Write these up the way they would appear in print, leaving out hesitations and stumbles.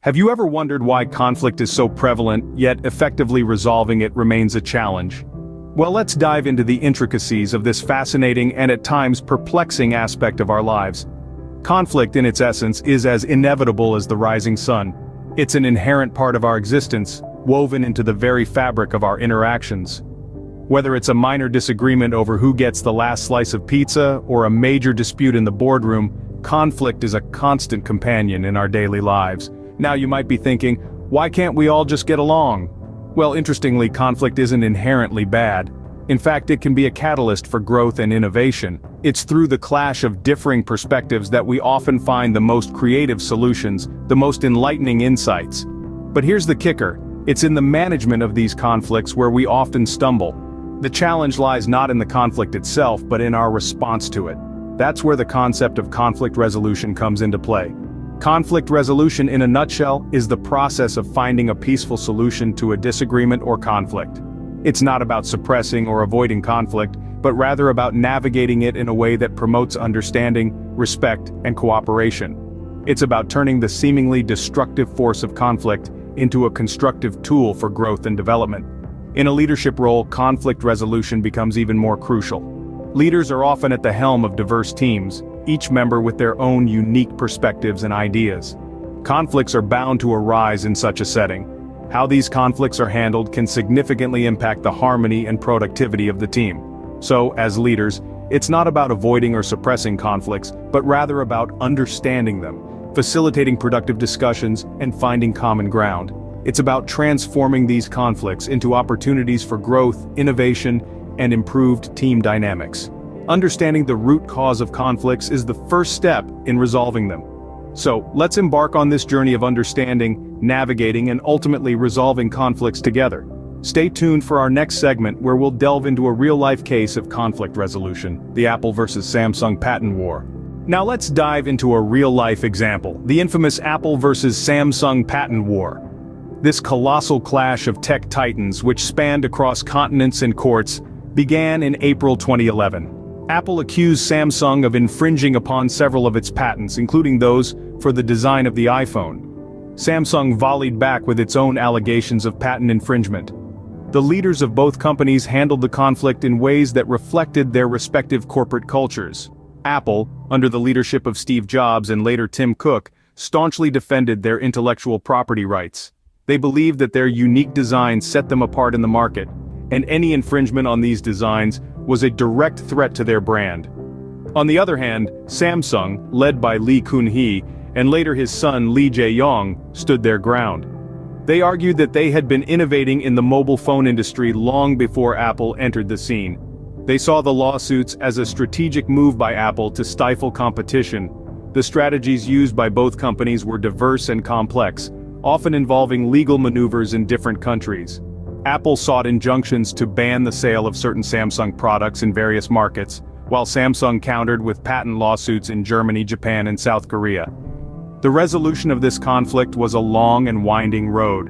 Have you ever wondered why conflict is so prevalent, yet effectively resolving it remains a challenge? Well, let's dive into the intricacies of this fascinating and at times perplexing aspect of our lives. Conflict in its essence is as inevitable as the rising sun. It's an inherent part of our existence, woven into the very fabric of our interactions. Whether it's a minor disagreement over who gets the last slice of pizza or a major dispute in the boardroom, conflict is a constant companion in our daily lives. Now you might be thinking, why can't we all just get along? Well, interestingly, conflict isn't inherently bad. In fact, it can be a catalyst for growth and innovation. It's through the clash of differing perspectives that we often find the most creative solutions, the most enlightening insights. But here's the kicker, it's in the management of these conflicts where we often stumble. The challenge lies not in the conflict itself, but in our response to it. That's where the concept of conflict resolution comes into play. Conflict resolution, in a nutshell, is the process of finding a peaceful solution to a disagreement or conflict. It's not about suppressing or avoiding conflict, but rather about navigating it in a way that promotes understanding, respect, and cooperation. It's about turning the seemingly destructive force of conflict into a constructive tool for growth and development. In a leadership role, conflict resolution becomes even more crucial. Leaders are often at the helm of diverse teams, each member with their own unique perspectives and ideas. Conflicts are bound to arise in such a setting. How these conflicts are handled can significantly impact the harmony and productivity of the team. So, as leaders, it's not about avoiding or suppressing conflicts, but rather about understanding them, facilitating productive discussions, and finding common ground. It's about transforming these conflicts into opportunities for growth, innovation, and improved team dynamics. Understanding the root cause of conflicts is the first step in resolving them. So, let's embark on this journey of understanding, navigating, and ultimately resolving conflicts together. Stay tuned for our next segment where we'll delve into a real-life case of conflict resolution, the Apple versus Samsung patent war. Now let's dive into a real-life example, the infamous Apple versus Samsung patent war. This colossal clash of tech titans, which spanned across continents and courts, began in April 2011. Apple accused Samsung of infringing upon several of its patents, including those for the design of the iPhone. Samsung volleyed back with its own allegations of patent infringement. The leaders of both companies handled the conflict in ways that reflected their respective corporate cultures. Apple, under the leadership of Steve Jobs and later Tim Cook, staunchly defended their intellectual property rights. They believed that their unique designs set them apart in the market, and any infringement on these designs was a direct threat to their brand. On the other hand, Samsung, led by Lee Kun-hee, and later his son Lee Jae-yong, stood their ground. They argued that they had been innovating in the mobile phone industry long before Apple entered the scene. They saw the lawsuits as a strategic move by Apple to stifle competition. The strategies used by both companies were diverse and complex, often involving legal maneuvers in different countries. Apple sought injunctions to ban the sale of certain Samsung products in various markets, while Samsung countered with patent lawsuits in Germany, Japan, and South Korea. The resolution of this conflict was a long and winding road.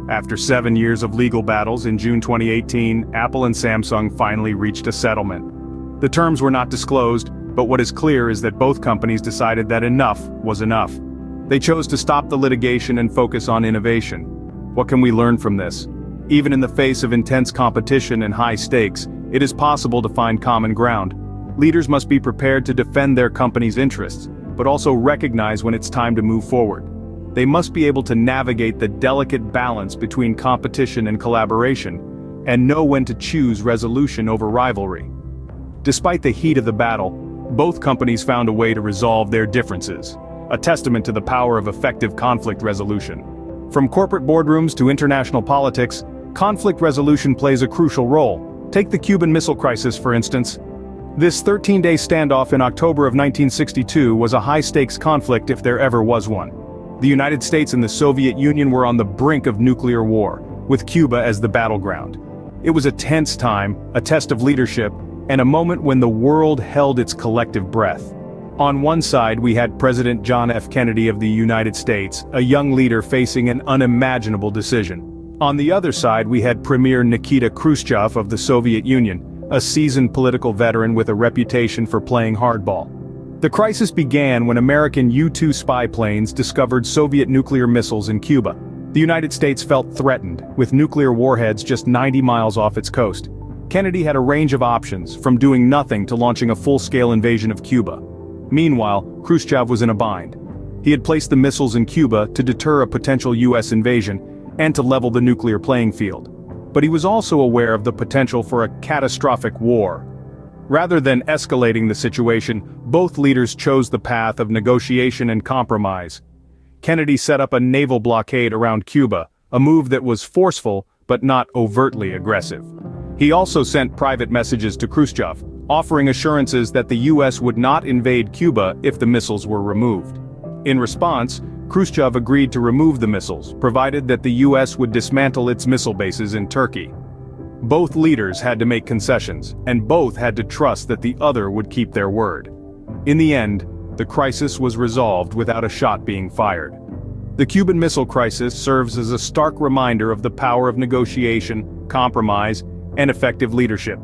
After 7 years of legal battles in June 2018, Apple and Samsung finally reached a settlement. The terms were not disclosed, but what is clear is that both companies decided that enough was enough. They chose to stop the litigation and focus on innovation. What can we learn from this? Even in the face of intense competition and high stakes, it is possible to find common ground. Leaders must be prepared to defend their company's interests, but also recognize when it's time to move forward. They must be able to navigate the delicate balance between competition and collaboration, and know when to choose resolution over rivalry. Despite the heat of the battle, both companies found a way to resolve their differences, a testament to the power of effective conflict resolution. From corporate boardrooms to international politics, conflict resolution plays a crucial role. Take the Cuban Missile Crisis, for instance. This 13-day standoff in October of 1962 was a high-stakes conflict if there ever was one. The United States and the Soviet Union were on the brink of nuclear war, with Cuba as the battleground. It was a tense time, a test of leadership, and a moment when the world held its collective breath. On one side we had President John F. Kennedy of the United States, a young leader facing an unimaginable decision. On the other side we had Premier Nikita Khrushchev of the Soviet Union, a seasoned political veteran with a reputation for playing hardball. The crisis began when American U-2 spy planes discovered Soviet nuclear missiles in Cuba. The United States felt threatened, with nuclear warheads just 90 miles off its coast. Kennedy had a range of options, from doing nothing to launching a full-scale invasion of Cuba. Meanwhile, Khrushchev was in a bind. He had placed the missiles in Cuba to deter a potential U.S. invasion and to level the nuclear playing field. But he was also aware of the potential for a catastrophic war. Rather than escalating the situation, both leaders chose the path of negotiation and compromise. Kennedy set up a naval blockade around Cuba, a move that was forceful but not overtly aggressive. He also sent private messages to Khrushchev, offering assurances that the U.S. would not invade Cuba if the missiles were removed. In response, Khrushchev agreed to remove the missiles, provided that the U.S. would dismantle its missile bases in Turkey. Both leaders had to make concessions, and both had to trust that the other would keep their word. In the end, the crisis was resolved without a shot being fired. The Cuban Missile Crisis serves as a stark reminder of the power of negotiation, compromise, and effective leadership.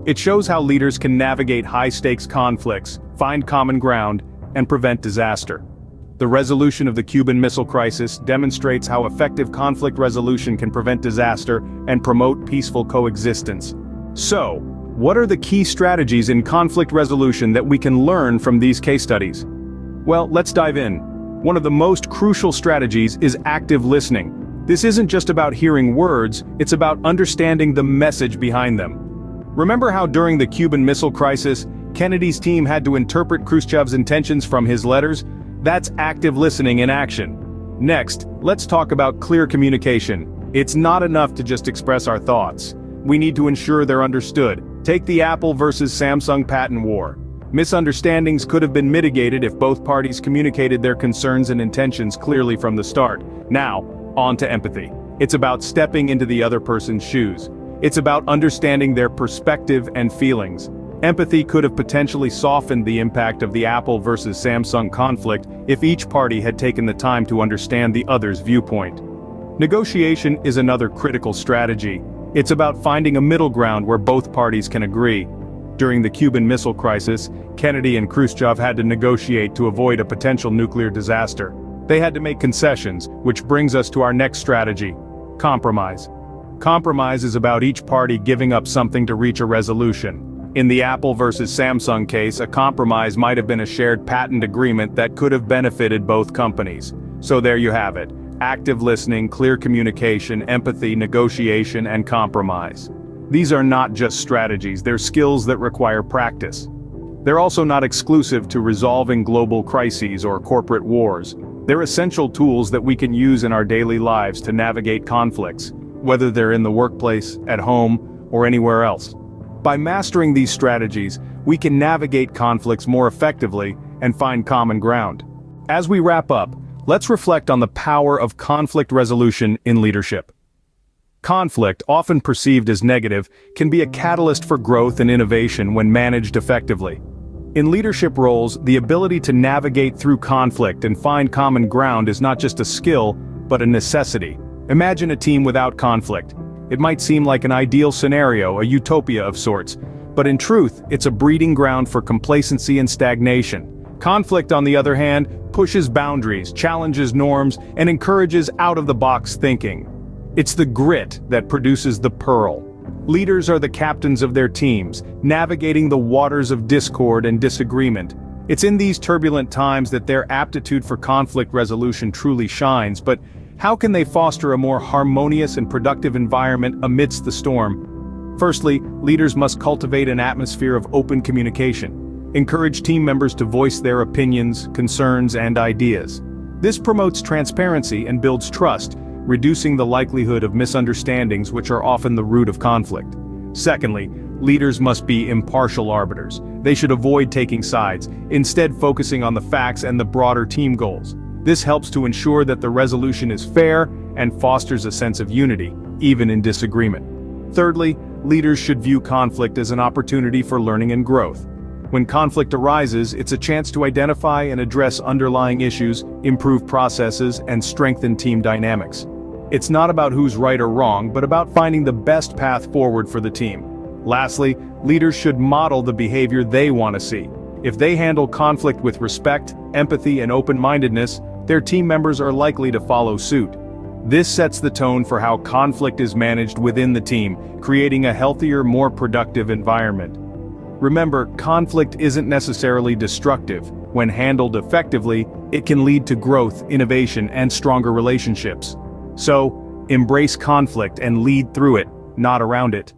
It shows how leaders can navigate high-stakes conflicts, find common ground, and prevent disaster. The resolution of the Cuban Missile Crisis demonstrates how effective conflict resolution can prevent disaster and promote peaceful coexistence. So, what are the key strategies in conflict resolution that we can learn from these case studies? Well, let's dive in. One of the most crucial strategies is active listening. This isn't just about hearing words, it's about understanding the message behind them. Remember how during the Cuban Missile Crisis, Kennedy's team had to interpret Khrushchev's intentions from his letters? That's active listening in action. Next, let's talk about clear communication. It's not enough to just express our thoughts. We need to ensure they're understood. Take the Apple versus Samsung patent war. Misunderstandings could have been mitigated if both parties communicated their concerns and intentions clearly from the start. Now, on to empathy. It's about stepping into the other person's shoes. It's about understanding their perspective and feelings. Empathy could have potentially softened the impact of the Apple versus Samsung conflict if each party had taken the time to understand the other's viewpoint. Negotiation is another critical strategy. It's about finding a middle ground where both parties can agree. During the Cuban Missile Crisis, Kennedy and Khrushchev had to negotiate to avoid a potential nuclear disaster. They had to make concessions, which brings us to our next strategy: compromise. Compromise is about each party giving up something to reach a resolution. In the Apple versus Samsung case, a compromise might have been a shared patent agreement that could have benefited both companies. So there you have it: active listening, clear communication, empathy, negotiation, and compromise. These are not just strategies, they're skills that require practice. They're also not exclusive to resolving global crises or corporate wars. They're essential tools that we can use in our daily lives to navigate conflicts, whether they're in the workplace, at home, or anywhere else. By mastering these strategies, we can navigate conflicts more effectively and find common ground. As we wrap up, let's reflect on the power of conflict resolution in leadership. Conflict, often perceived as negative, can be a catalyst for growth and innovation when managed effectively. In leadership roles, the ability to navigate through conflict and find common ground is not just a skill, but a necessity. Imagine a team without conflict. It might seem like an ideal scenario, a utopia of sorts, but in truth, it's a breeding ground for complacency and stagnation. Conflict, on the other hand, pushes boundaries, challenges norms, and encourages out-of-the-box thinking. It's the grit that produces the pearl. Leaders are the captains of their teams, navigating the waters of discord and disagreement. It's in these turbulent times that their aptitude for conflict resolution truly shines, but how can they foster a more harmonious and productive environment amidst the storm? Firstly, leaders must cultivate an atmosphere of open communication. Encourage team members to voice their opinions, concerns, and ideas. This promotes transparency and builds trust, reducing the likelihood of misunderstandings, which are often the root of conflict. Secondly, leaders must be impartial arbiters. They should avoid taking sides, instead focusing on the facts and the broader team goals. This helps to ensure that the resolution is fair and fosters a sense of unity, even in disagreement. Thirdly, leaders should view conflict as an opportunity for learning and growth. When conflict arises, it's a chance to identify and address underlying issues, improve processes, and strengthen team dynamics. It's not about who's right or wrong, but about finding the best path forward for the team. Lastly, leaders should model the behavior they want to see. If they handle conflict with respect, empathy, and open-mindedness, their team members are likely to follow suit. This sets the tone for how conflict is managed within the team, creating a healthier, more productive environment. Remember, conflict isn't necessarily destructive. When handled effectively, it can lead to growth, innovation, and stronger relationships. So, embrace conflict and lead through it, not around it.